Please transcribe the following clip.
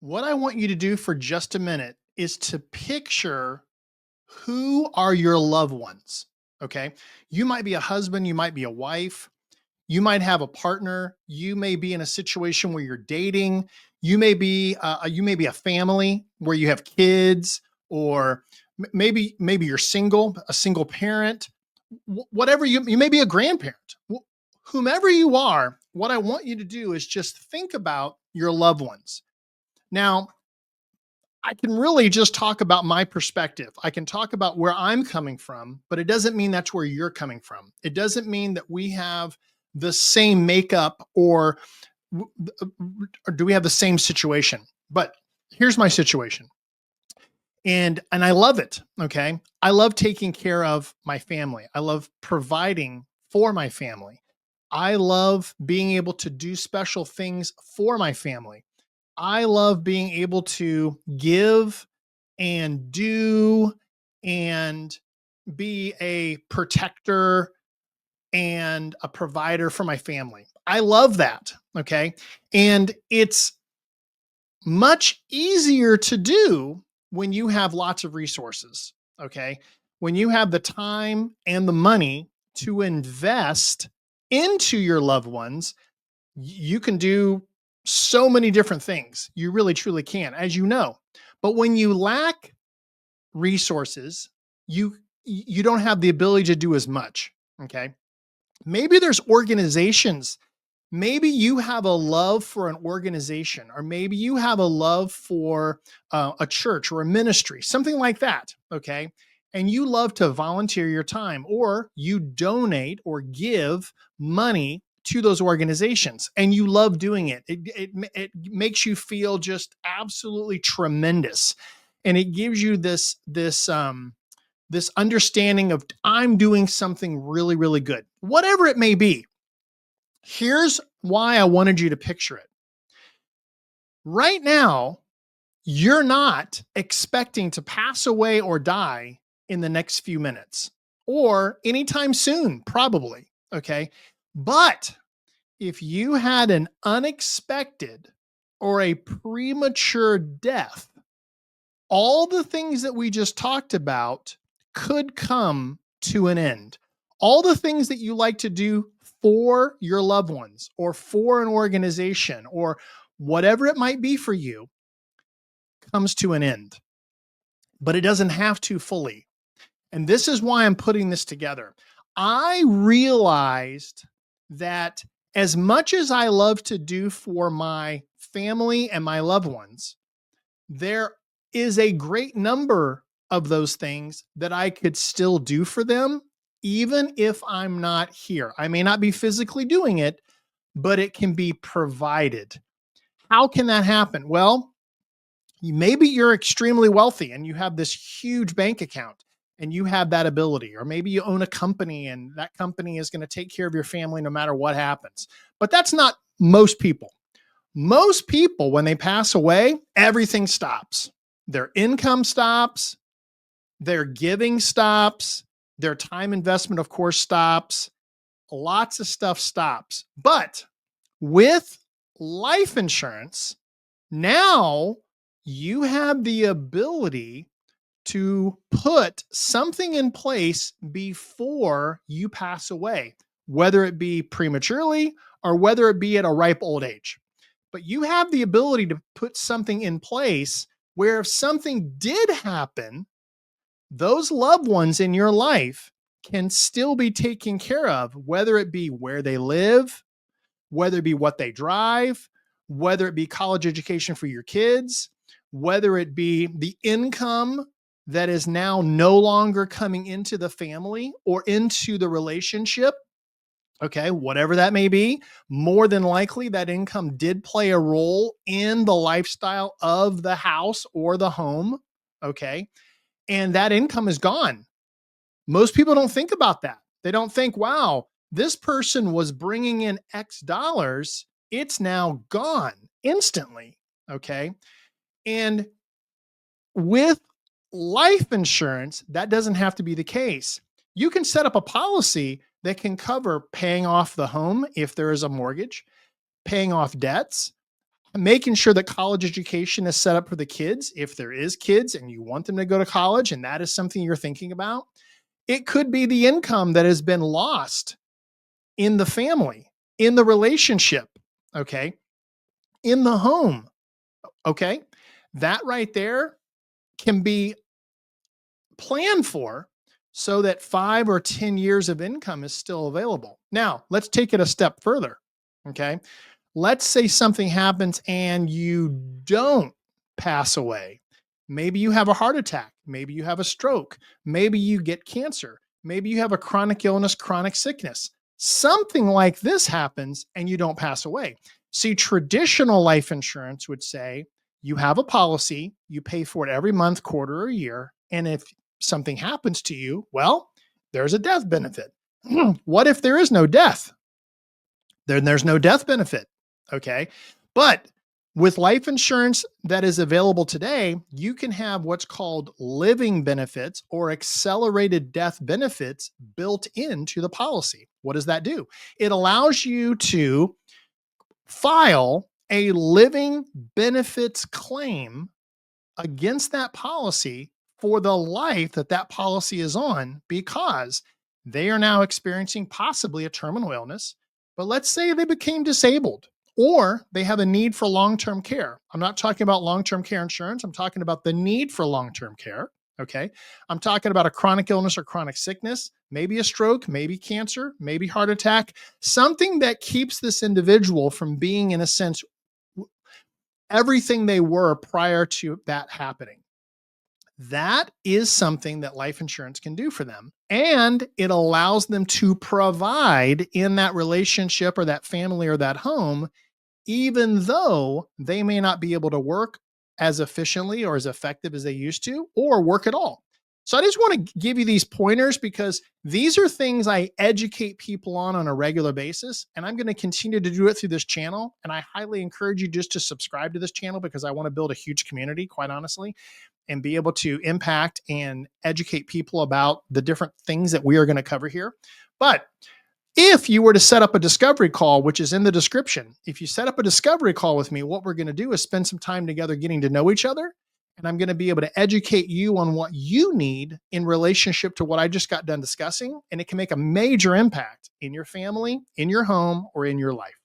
What I want you to do for just a minute is to picture who are your loved ones. Okay. You might be a husband, you might be a wife, you might have a partner, you may be in a situation where you're dating, you may be a family where you have kids, or maybe you're single, a single parent, whatever you may be a grandparent. Whomever you are, what I want you to do is just think about your loved ones. Now, I can really just talk about my perspective. I can talk about where I'm coming from, but it doesn't mean that's where you're coming from. It doesn't mean that we have the same makeup or do we have the same situation. But here's my situation. And I love it, okay? I love taking care of my family. I love providing for my family. I love being able to do special things for my family. I love being able to give and do and be a protector and a provider for my family. I love that. Okay. And it's much easier to do when you have lots of resources. Okay. When you have the time and the money to invest into your loved ones, you can do so many different things. You really truly can, as you know. But when you lack resources, you don't have the ability to do as much. Okay. Maybe there's organizations. Maybe you have a love for an organization, or maybe you have a love for a church or a ministry, something like that. Okay. And you love to volunteer your time, or you donate or give money to those organizations, and you love doing it. It makes you feel just absolutely tremendous. And it gives you this understanding of, I'm doing something really, really good, whatever it may be. Here's why I wanted you to picture it. Right now, you're not expecting to pass away or die in the next few minutes or anytime soon, probably. Okay. But if you had an unexpected or a premature death, all the things that we just talked about could come to an end. All the things that you like to do for your loved ones or for an organization or whatever it might be for you comes to an end, but it doesn't have to fully. And this is why I'm putting this together. I realized that as much as I love to do for my family and my loved ones, there is a great number of those things that I could still do for them, even if I'm not here. I may not be physically doing it, but it can be provided. How can that happen? Well, maybe you're extremely wealthy and you have this huge bank account and you have that ability, or maybe you own a company and that company is going to take care of your family no matter what happens. But that's not most people. Most people, when they pass away, everything stops. Their income stops, their giving stops, their time investment, of course, stops. Lots of stuff stops. But with life insurance, now you have the ability to put something in place before you pass away, whether it be prematurely or whether it be at a ripe old age. But you have the ability to put something in place where if something did happen, those loved ones in your life can still be taken care of, whether it be where they live, whether it be what they drive, whether it be college education for your kids, whether it be the income that is now no longer coming into the family or into the relationship. Okay, whatever that may be, more than likely that income did play a role in the lifestyle of the house or the home. Okay, and that income is gone. Most people don't think about that. They don't think, wow, this person was bringing in X dollars. It's now gone instantly. Okay. And with life insurance, that doesn't have to be the case. You can set up a policy that can cover paying off the home if there is a mortgage, paying off debts, making sure that college education is set up for the kids. If there is kids and you want them to go to college and that is something you're thinking about, it could be the income that has been lost in the family, in the relationship, okay, in the home, okay. That right there can be planned for so that 5 or 10 years of income is still available. Now, let's take it a step further, okay. Let's say something happens and you don't pass away. Maybe you have a heart attack. Maybe you have a stroke. Maybe you get cancer. Maybe you have a chronic illness, chronic sickness. Something like this happens and you don't pass away. See, traditional life insurance would say you have a policy, you pay for it every month, quarter, or year. And if something happens to you, well, there's a death benefit. What if there is no death? Then there's no death benefit. Okay. But with life insurance that is available today, you can have what's called living benefits or accelerated death benefits built into the policy. What does that do? It allows you to file a living benefits claim against that policy for the life that that policy is on, because they are now experiencing possibly a terminal illness. But let's say they became disabled or they have a need for long-term care. I'm not talking about long-term care insurance. I'm talking about the need for long-term care. Okay. I'm talking about a chronic illness or chronic sickness, maybe a stroke, maybe cancer, maybe heart attack, something that keeps this individual from being, in a sense, everything they were prior to that happening. That is something that life insurance can do for them. And it allows them to provide in that relationship or that family or that home, even though they may not be able to work as efficiently or as effective as they used to, or work at all. So I just want to give you these pointers because these are things I educate people on a regular basis. And I'm going to continue to do it through this channel. And I highly encourage you just to subscribe to this channel because I want to build a huge community, quite honestly, and be able to impact and educate people about the different things that we are going to cover here. But if you were to set up a discovery call, which is in the description, if you set up a discovery call with me, what we're going to do is spend some time together getting to know each other. And I'm going to be able to educate you on what you need in relationship to what I just got done discussing. And it can make a major impact in your family, in your home, or in your life.